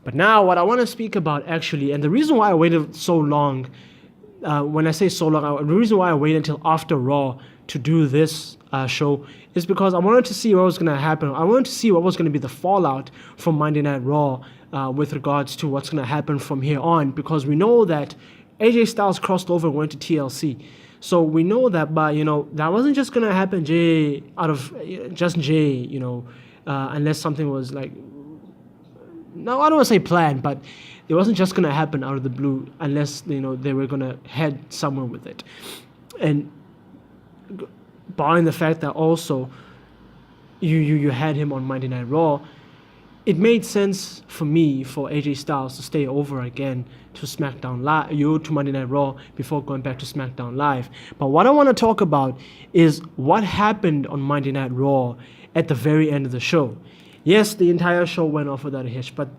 But now what I want to speak about actually, and the reason why I waited so long, when I say so long, the reason why I waited until after Raw to do this show is because I wanted to see what was going to happen. I wanted to see what was going to be the fallout from Monday Night Raw with regards to what's going to happen from here on, because we know that AJ Styles crossed over and went to TLC. So we know that, but that wasn't just going to happen out of just Jay, unless something was like, no, I don't want to say planned, but it wasn't just going to happen out of the blue unless, they were going to head somewhere with it. And barring the fact that also you had him on Monday Night Raw, it made sense for me for AJ Styles to stay over again to SmackDown Live, to Monday Night Raw before going back to SmackDown Live. But what I want to talk about is what happened on Monday Night Raw at the very end of the show. Yes, the entire show went off without a hitch, but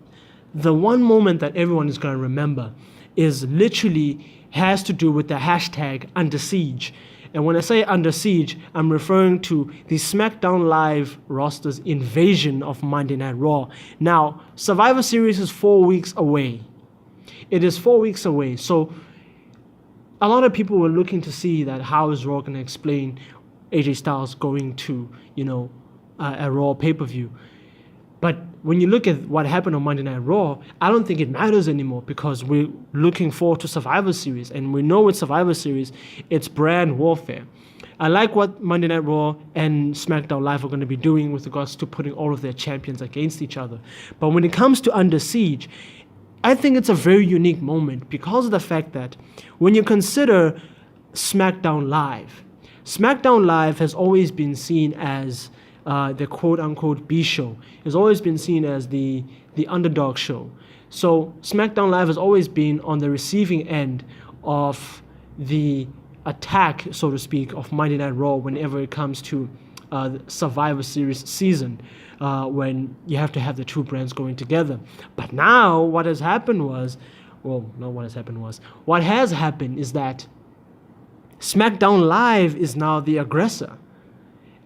the one moment that everyone is going to remember has to do with the hashtag Under Siege. And when I say Under Siege, I'm referring to the SmackDown Live roster's invasion of Monday Night Raw. Now, Survivor Series is 4 weeks away. It is 4 weeks away. So a lot of people were looking to see that how is Raw going to explain AJ Styles going to, a Raw pay-per-view. But when you look at what happened on Monday Night Raw, I don't think it matters anymore because we're looking forward to Survivor Series. And we know with Survivor Series, it's brand warfare. I like what Monday Night Raw and SmackDown Live are going to be doing with regards to putting all of their champions against each other. But when it comes to Under Siege, I think it's a very unique moment because of the fact that when you consider SmackDown Live has always been seen as the quote-unquote B show. Has always been seen as the underdog show. So SmackDown Live has always been on the receiving end of the attack, so to speak, of Monday Night Raw whenever it comes to the Survivor Series season, when you have to have the two brands going together. But now what has happened is that SmackDown Live is now the aggressor.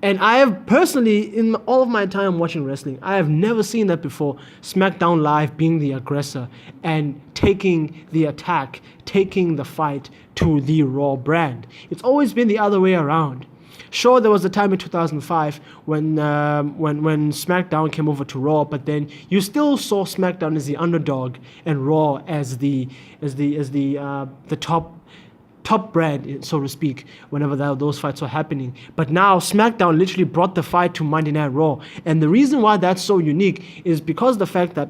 And I have personally, in all of my time watching wrestling, I have never seen that before. SmackDown Live being the aggressor and taking the attack, taking the fight to the Raw brand. It's always been the other way around. Sure, there was a time in 2005 when SmackDown came over to Raw, but then you still saw SmackDown as the underdog and Raw as the top brand, so to speak, whenever those fights were happening. But now SmackDown literally brought the fight to Monday Night Raw. And the reason why that's so unique is because of the fact that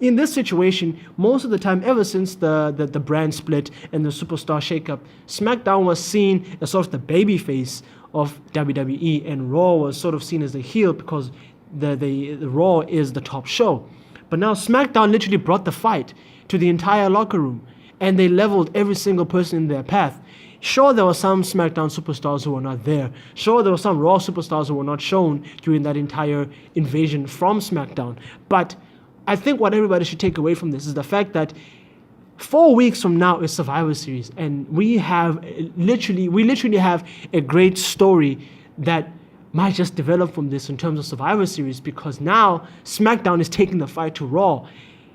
in this situation, most of the time, ever since the brand split and the superstar shakeup, SmackDown was seen as sort of the babyface of WWE, and Raw was sort of seen as the heel because the Raw is the top show. But now SmackDown literally brought the fight to the entire locker room, and they leveled every single person in their path. Sure, there were some SmackDown superstars who were not there. Sure, there were some Raw superstars who were not shown during that entire invasion from SmackDown. But I think what everybody should take away from this is the fact that 4 weeks from now is Survivor Series, and we literally have a great story that might just develop from this in terms of Survivor Series, because now SmackDown is taking the fight to Raw.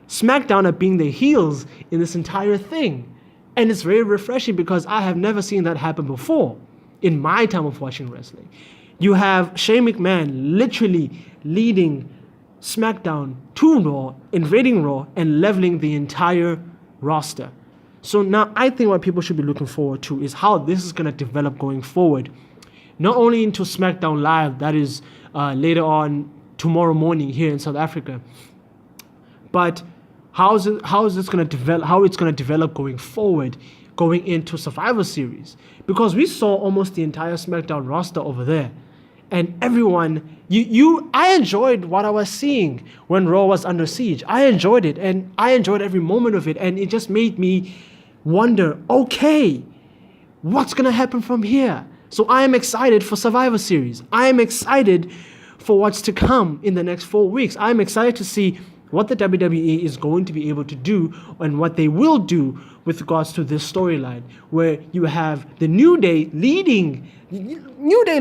SmackDown are being the heels in this entire thing. And it's very refreshing because I have never seen that happen before in my time of watching wrestling. You have Shane McMahon literally leading SmackDown to Raw, invading Raw, and leveling the entire roster. So now I think what people should be looking forward to is how this is going to develop going forward. Not only into SmackDown Live, that is later on tomorrow morning here in South Africa, but how it's going to develop going forward, going into Survivor Series. Because we saw almost the entire SmackDown roster over there. And everyone, I enjoyed what I was seeing when Raw was under siege. I enjoyed it, and I enjoyed every moment of it. And it just made me wonder, okay, what's going to happen from here? So I am excited for Survivor Series. I am excited for what's to come in the next 4 weeks. I'm excited to see what the WWE is going to be able to do and what they will do with regards to this storyline, where you have the New Day leading. New Day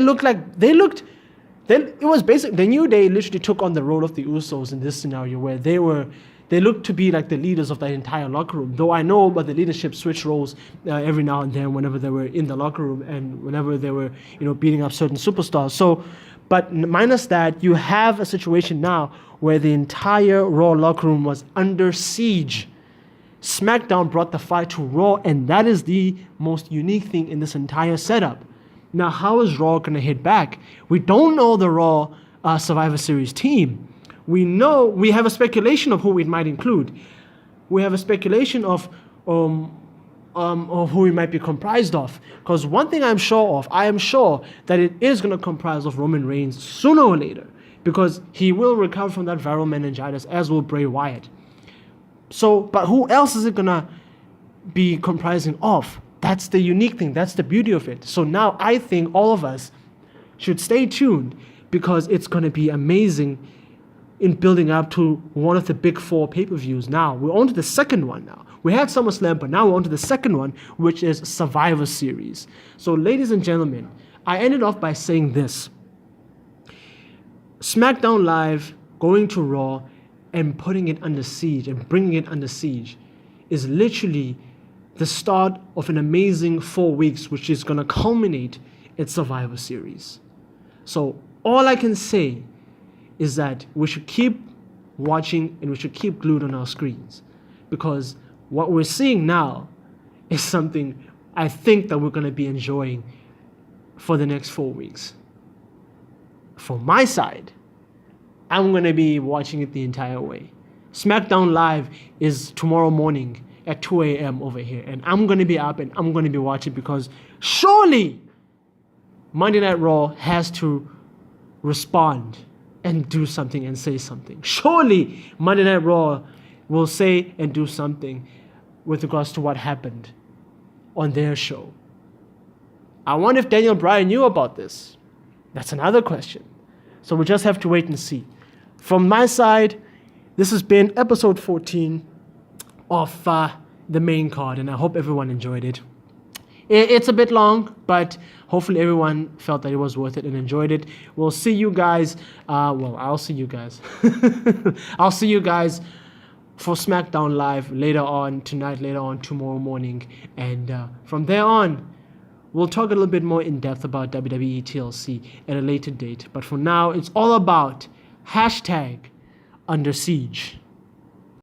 it was basically, the New Day literally took on the role of the Usos in this scenario, where they were they look to be like the leaders of the entire locker room. Though I know, but the leadership switch roles every now and then whenever they were in the locker room and whenever they were, beating up certain superstars. So, but minus that, you have a situation now where the entire Raw locker room was under siege. SmackDown brought the fight to Raw, and that is the most unique thing in this entire setup. Now, how is Raw going to hit back? We don't know the Raw Survivor Series team. We have a speculation of who it might include. We have a speculation of who it might be comprised of. Because one thing I am sure that it is going to comprise of Roman Reigns sooner or later, because he will recover from that viral meningitis, as will Bray Wyatt. So, but who else is it going to be comprising of? That's the unique thing. That's the beauty of it. So now I think all of us should stay tuned, because it's going to be amazing in building up to one of the big 4 pay-per-views. Now, we're on to the second one now. We had SummerSlam, but now we're on to the second one, which is Survivor Series. So, ladies and gentlemen, I ended off by saying this. SmackDown Live going to Raw and putting it under siege and bringing it under siege is literally the start of an amazing 4 weeks, which is going to culminate at Survivor Series. So, all I can say is that we should keep watching and we should keep glued on our screens, because what we're seeing now is something I think that we're going to be enjoying for the next 4 weeks. From my side, I'm going to be watching it the entire way. SmackDown Live is tomorrow morning at 2 a.m. over here, and I'm going to be up and I'm going to be watching, because surely Monday Night Raw has to respond and do something and say something. Surely Monday Night Raw will say and do something with regards to what happened on their show. I wonder if Daniel Bryan knew about this. That's another question. So we just have to wait and see. From my side, this has been episode 14 of the main card, and I hope everyone enjoyed it. It's a bit long, but hopefully everyone felt that it was worth it and enjoyed it. We'll see you guys. I'll see you guys. I'll see you guys for SmackDown Live later on tonight, later on tomorrow morning. And from there on, we'll talk a little bit more in depth about WWE TLC at a later date. But for now, it's all about #under siege.